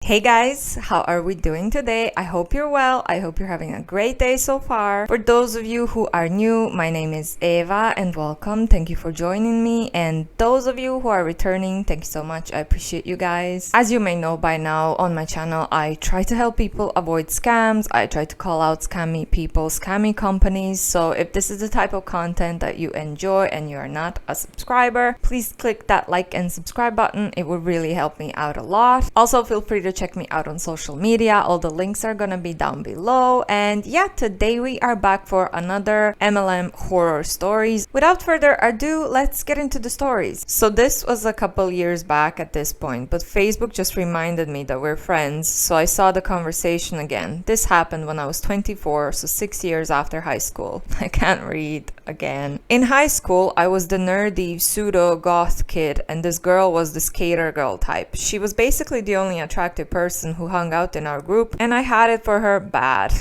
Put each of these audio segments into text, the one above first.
Hey guys, how are we doing today? I hope you're well. I hope you're having a great day so far. For those of you who are new, my name is Eva and welcome. Thank you for joining me. And those of you who are returning, thank you so much. I appreciate you guys. As you may know by now, on my channel, I try to help people avoid scams. I try to call out scammy people, scammy companies. So if this is the type of content that you enjoy and you are not a subscriber, please click that like and subscribe button. It would really help me out a lot. Also, feel free to check me out on social media. All the links are gonna be down below. And yeah, today we are back for another MLM horror stories. Without further ado, let's get into the stories. So this was a couple years back at this point, but Facebook just reminded me that we're friends, so I saw the conversation again. This happened when I was 24, so 6 years after high school. I can't read again. In high school, I was the nerdy pseudo goth kid, and this girl was the skater girl type. She was basically the only attractive person who hung out in our group, and I had it for her bad.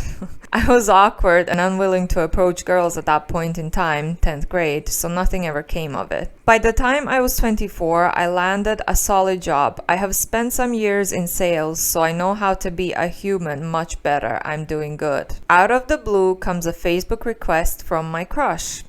I was awkward and unwilling to approach girls at that point in time, 10th grade, so nothing ever came of it. By the time I was 24, I landed a solid job. I have spent some years in sales, so I know how to be a human much better. I'm doing good. Out of the blue comes a Facebook request from my crush.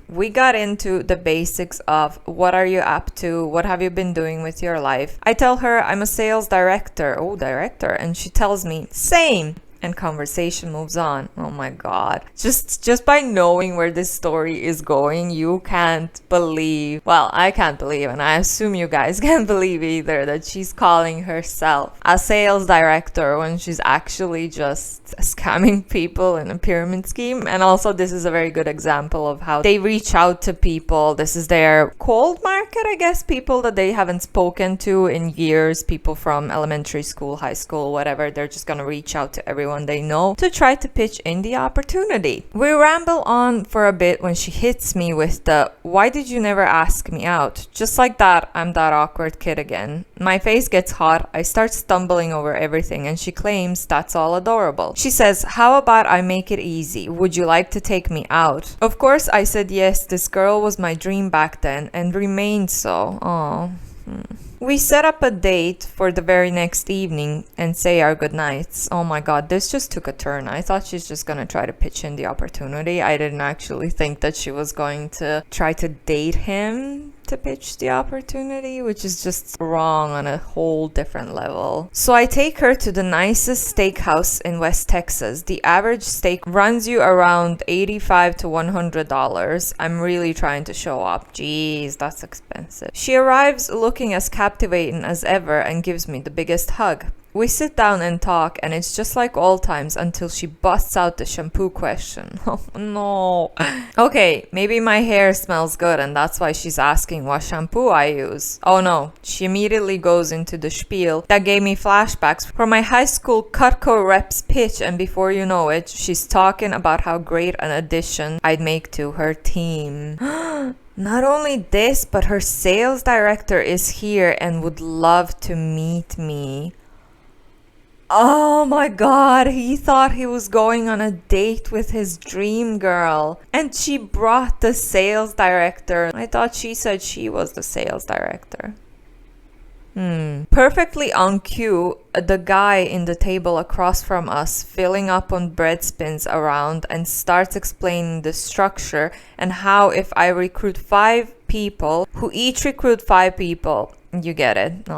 We got into the basics of what are you up to, what have you been doing with your life. I tell her I'm a sales director. Oh, director. And she tells me, same. And conversation moves on. Oh my god. Just by knowing where this story is going, you can't believe, well, I can't believe, and I assume you guys can't believe either, that she's calling herself a sales director when she's actually just scamming people in a pyramid scheme. And also, this is a very good example of how they reach out to people. This is their cold market, I guess, people that they haven't spoken to in years, people from elementary school, high school, whatever. They're just gonna reach out to everyone they know to try to pitch in the opportunity. We ramble on for a bit when she hits me with the, why did you never ask me out? Just like that, I'm that awkward kid again. My face gets hot, I start stumbling over everything, and she claims that's all adorable. She says, how about I make it easy? Would you like to take me out? Of course, I said yes. This girl was my dream back then and remained so. Oh. We set up a date for the very next evening and say our goodnights. Oh my god, this just took a turn. I thought she's just gonna try to pitch in the opportunity. I didn't actually think that she was going to try to date him to pitch the opportunity, which is just wrong on a whole different level. So I take her to the nicest steakhouse in West Texas. The average steak runs you around $85 to $100. I'm really trying to show up. Jeez, that's expensive. She arrives looking as captivating as ever and gives me the biggest hug. We sit down and talk, and it's just like old times until she busts out the shampoo question. Oh no. Okay, maybe my hair smells good and that's why she's asking what shampoo I use. Oh no, she immediately goes into the spiel that gave me flashbacks from my high school Cutco reps pitch, and before you know it, she's talking about how great an addition I'd make to her team. Not only this, but her sales director is here and would love to meet me. Oh my god, he thought he was going on a date with his dream girl. And she brought the sales director. I thought she said she was the sales director. Perfectly on cue, the guy in the table across from us filling up on bread spins around and starts explaining the structure and how if I recruit 5 people who each recruit 5 people, you get it.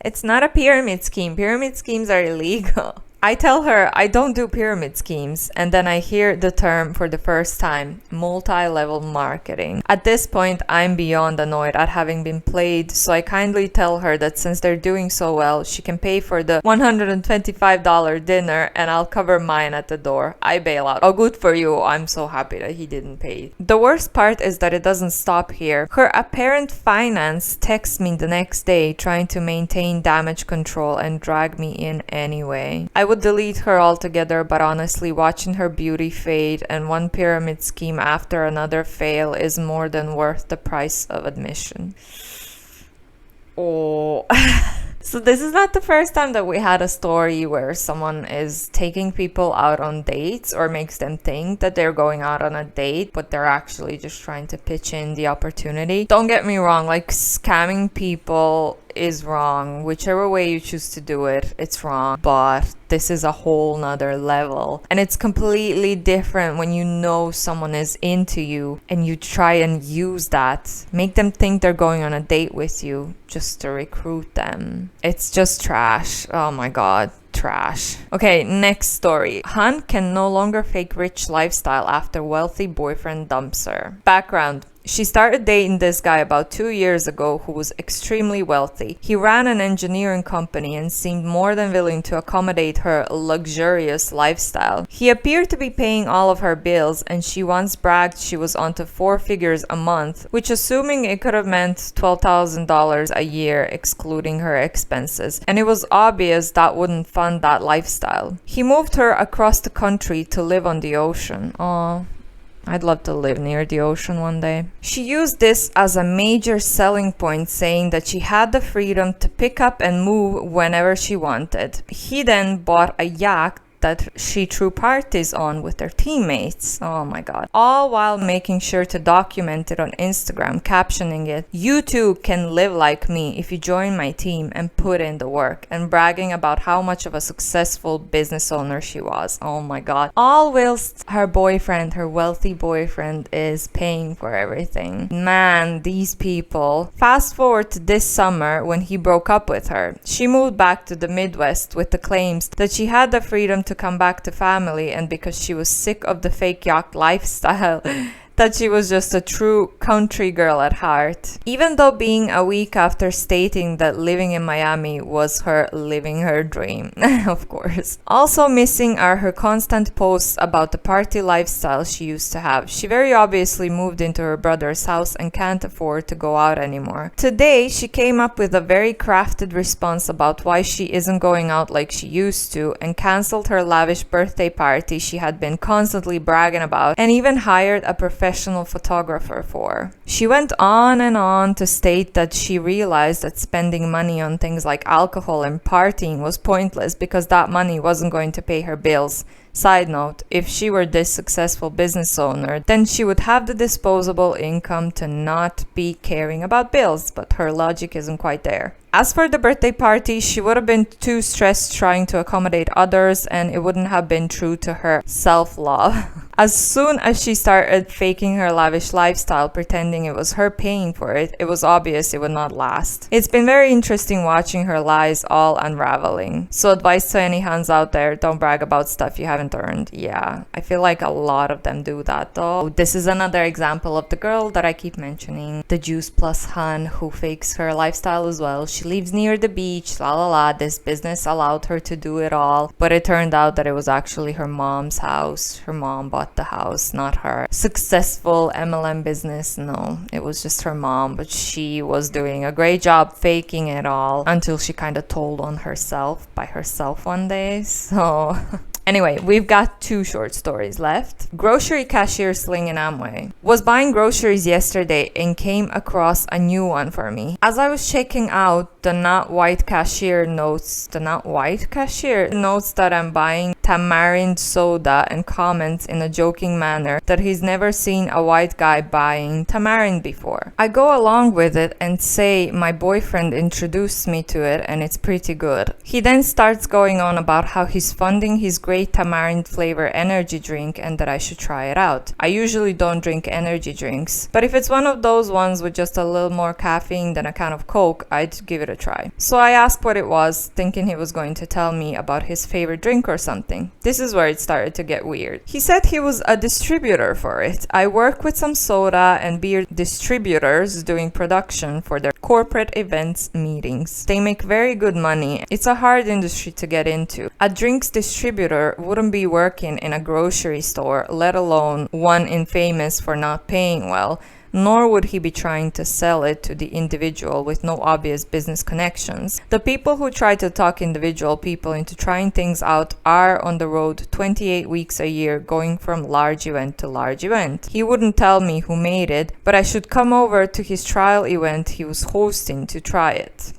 It's not a pyramid scheme. Pyramid schemes are illegal. I tell her I don't do pyramid schemes, and then I hear the term for the first time, multi-level marketing. At this point, I'm beyond annoyed at having been played, so I kindly tell her that since they're doing so well, she can pay for the $125 dinner and I'll cover mine at the door. I bail out. Oh, good for you. I'm so happy that he didn't pay. The worst part is that it doesn't stop here. Her apparent finance texts me the next day trying to maintain damage control and drag me in anyway. I would delete her altogether, but honestly, watching her beauty fade and one pyramid scheme after another fail is more than worth the price of admission. Oh. So this is not the first time that we had a story where someone is taking people out on dates or makes them think that they're going out on a date, but they're actually just trying to pitch in the opportunity. Don't get me wrong, like scamming people is wrong. Whichever way you choose to do it, it's wrong. But this is a whole nother level. And it's completely different when you know someone is into you and you try and use that. Make them think they're going on a date with you just to recruit them. It's just trash. Oh my God. Trash. Okay, next story. HUN can no longer fake rich lifestyle after wealthy boyfriend dumps her. Background. She started dating this guy about 2 years ago who was extremely wealthy. He ran an engineering company and seemed more than willing to accommodate her luxurious lifestyle. He appeared to be paying all of her bills, and she once bragged she was onto 4 figures a month, which, assuming it could have meant $12,000 a year excluding her expenses. And it was obvious that wouldn't fund that lifestyle. He moved her across the country to live on the ocean. Aww. I'd love to live near the ocean one day. She used this as a major selling point, saying that she had the freedom to pick up and move whenever she wanted. He then bought a yacht that she threw parties on with their teammates. Oh my God. All while making sure to document it on Instagram, captioning it, "You too can live like me if you join my team and put in the work," and bragging about how much of a successful business owner she was. Oh my God. All whilst her boyfriend, her wealthy boyfriend, is paying for everything. Man, these people. Fast forward to this summer when he broke up with her. She moved back to the Midwest with the claims that she had the freedom to come back to family, and because she was sick of the fake yacht lifestyle, that she was just a true country girl at heart. Even though being a week after stating that living in Miami was her living her dream. Of course. Also missing are her constant posts about the party lifestyle she used to have. She very obviously moved into her brother's house and can't afford to go out anymore. Today, she came up with a very crafted response about why she isn't going out like she used to, and cancelled her lavish birthday party she had been constantly bragging about, and even hired a professional photographer for. She went on and on to state that she realized that spending money on things like alcohol and partying was pointless because that money wasn't going to pay her bills. Side note, if she were this successful business owner, then she would have the disposable income to not be caring about bills, but her logic isn't quite there. As for the birthday party, she would have been too stressed trying to accommodate others, and it wouldn't have been true to her self-love. As soon as she started faking her lavish lifestyle, pretending it was her paying for it, it was obvious it would not last. It's been very interesting watching her lies all unraveling. So advice to any huns out there, don't brag about stuff you haven't earned. Yeah, I feel like a lot of them do that though. This is another example of the girl that I keep mentioning, the Juice Plus hun who fakes her lifestyle as well. She lives near the beach, la la la. This business allowed her to do it all, but it turned out that it was actually her mom's house. Her mom bought the house, not her. Successful MLM business, no, it was just her mom, but she was doing a great job faking it all until she kind of told on herself by herself one day. So anyway, we've got 2 short stories left. Grocery cashier sling in Amway. Was buying groceries yesterday and came across a new one for me. As I was checking out, the not white cashier notes that I'm buying tamarind soda and comments in a joking manner that he's never seen a white guy buying tamarind before. I go along with it and say my boyfriend introduced me to it and it's pretty good. He then starts going on about how he's funding his great tamarind flavor energy drink and that I should try it out. I usually don't drink energy drinks, but if it's one of those ones with just a little more caffeine than a can of Coke, I'd give it a try. So I asked what it was, thinking he was going to tell me about his favorite drink or something. This is where it started to get weird. He said he was a distributor for it. I work with some soda and beer distributors doing production for their corporate events meetings. They make very good money. It's a hard industry to get into. A drinks distributor wouldn't be working in a grocery store, let alone one infamous for not paying well. Nor would he be trying to sell it to the individual with no obvious business connections. The people who try to talk individual people into trying things out are on the road 28 weeks a year, going from large event to large event. He wouldn't tell me who made it, but I should come over to his trial event he was hosting to try it.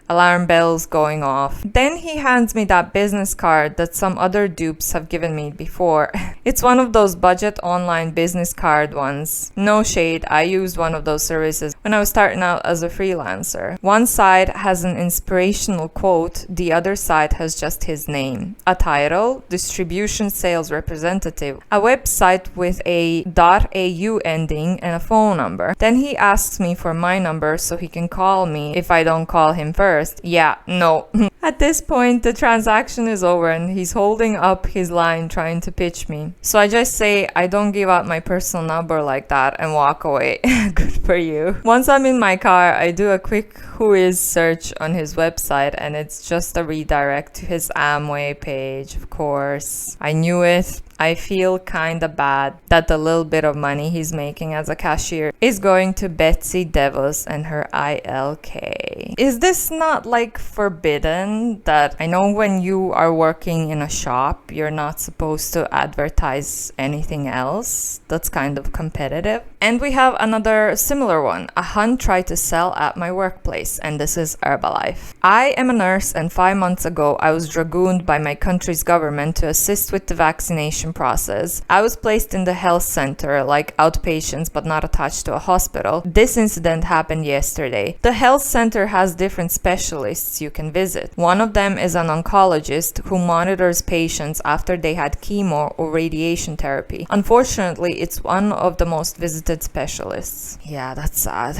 Alarm bells going off. Then he hands me that business card that some other dupes have given me before. It's one of those budget online business card ones. No shade paid. I used one of those services when I was starting out as a freelancer. One side has an inspirational quote, the other side has just his name, a title, distribution sales representative, a website with a .au ending, and a phone number. Then he asks me for my number so he can call me if I don't call him first. Yeah, no. At this point, the transaction is over and he's holding up his line trying to pitch me. So I just say, I don't give out my personal number like that, and walk away. Good for you. Once I'm in my car, I do a quick who is search on his website, and it's just a redirect to his Amway page, of course. I knew it. I feel kinda bad that the little bit of money he's making as a cashier is going to Betsy DeVos and her ILK. Is this not like forbidden? That I know when you are working in a shop, you're not supposed to advertise anything else. That's kind of competitive. And we have another similar one. A HUN tried to sell at my workplace, and this is Herbalife. I am a nurse, and 5 months ago I was dragooned by my country's government to assist with the vaccination process. I was placed in the health center like outpatients but not attached to a hospital. This incident happened yesterday. The health center has different specialists you can visit. One of them is an oncologist who monitors patients after they had chemo or radiation therapy. Unfortunately, it's one of the most visited specialists. Yeah, that's sad.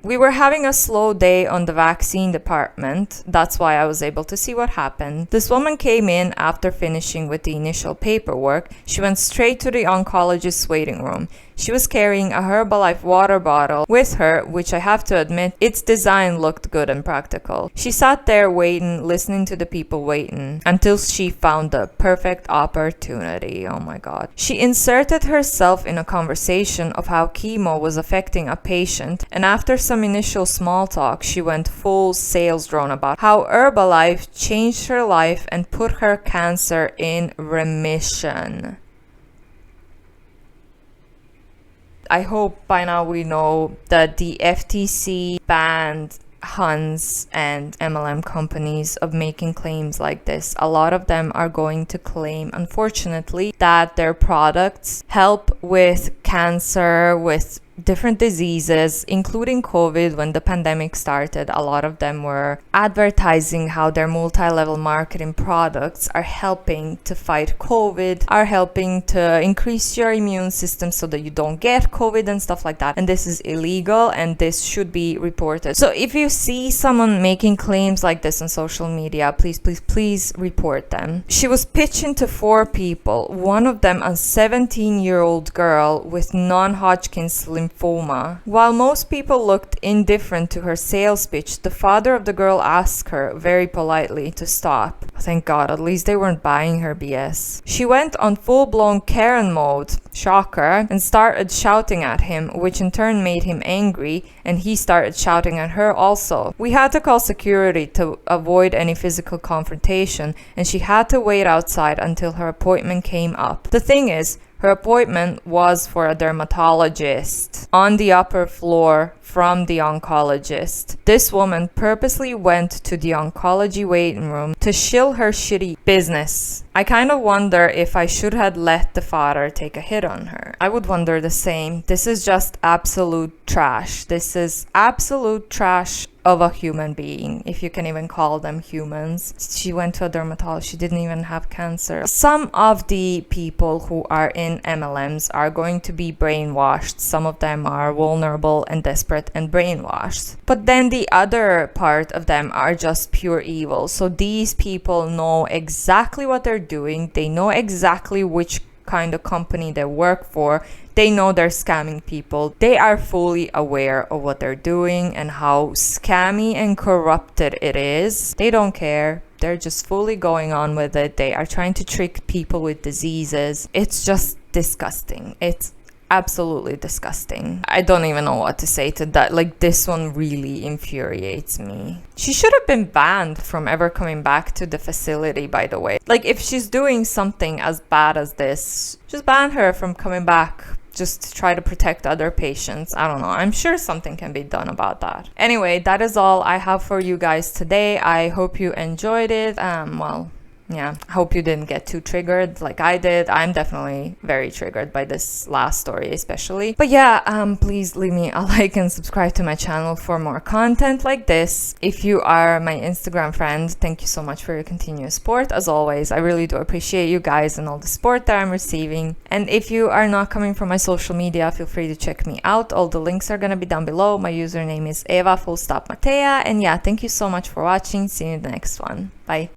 We were having a slow day on the vaccine department. That's why I was able to see what happened. This woman came in after finishing with the initial paperwork. She went straight to the oncologist's waiting room. She was carrying a Herbalife water bottle with her, which I have to admit, its design looked good and practical. She sat there waiting, listening to the people waiting, until she found the perfect opportunity. Oh my God. She inserted herself in a conversation of how chemo was affecting a patient, and after some initial small talk, she went full sales drone about how Herbalife changed her life and put her cancer in remission. I hope by now we know that the FTC banned HUNs and MLM companies of making claims like this. A lot of them are going to claim, unfortunately, that their products help with cancer, with different diseases, including COVID. When the pandemic started, a lot of them were advertising how their multi-level marketing products are helping to fight COVID, are helping to increase your immune system so that you don't get COVID and stuff like that. And this is illegal and this should be reported. So if you see someone making claims like this on social media, please report them. She was pitching to 4 people, one of them a 17-year-old girl with non-Hodgkin's lymphoma. While most people looked indifferent to her sales pitch, the father of the girl asked her very politely to stop. Thank God, at least they weren't buying her BS. She went on full-blown Karen mode, shocker, and started shouting at him, which in turn made him angry, and he started shouting at her also. We had to call security to avoid any physical confrontation, and she had to wait outside until her appointment came up. The thing is, her appointment was for a dermatologist on the upper floor from the oncologist. This woman purposely went to the oncology waiting room to shill her shitty business. I kind of wonder if I should have let the father take a hit on her. I would wonder the same. This is just absolute trash. This is absolute trash of a human being, if you can even call them humans. She went to a dermatologist. She didn't even have cancer. Some of the people who are in MLMs are going to be brainwashed. Some of them are vulnerable and desperate and brainwashed. But then the other part of them are just pure evil. So these people know exactly what they're doing. They know exactly which kind of company they work for. They know they're scamming people. They are fully aware of what they're doing and how scammy and corrupted it is. They don't care. They're just fully going on with it. They are trying to trick people with diseases. It's just disgusting. It's absolutely disgusting. I don't even know what to say to that. Like, this one really infuriates me. She should have been banned from ever coming back to the facility, by the way. Like, if she's doing something as bad as this, just ban her from coming back. Just to try to protect other patients. I don't know. I'm sure something can be done about that. Anyway, that is all I have for you guys today. I hope you enjoyed it. Well, yeah, I hope you didn't get too triggered like I did. I'm definitely very triggered by this last story especially. But yeah, please leave me a like and subscribe to my channel for more content like this. If you are my Instagram friend, thank you so much for your continuous support. As always, I really do appreciate you guys and all the support that I'm receiving. And if you are not coming from my social media, feel free to check me out. All the links are gonna be down below. My username is evaamateja. And yeah, thank you so much for watching. See you in the next one. Bye.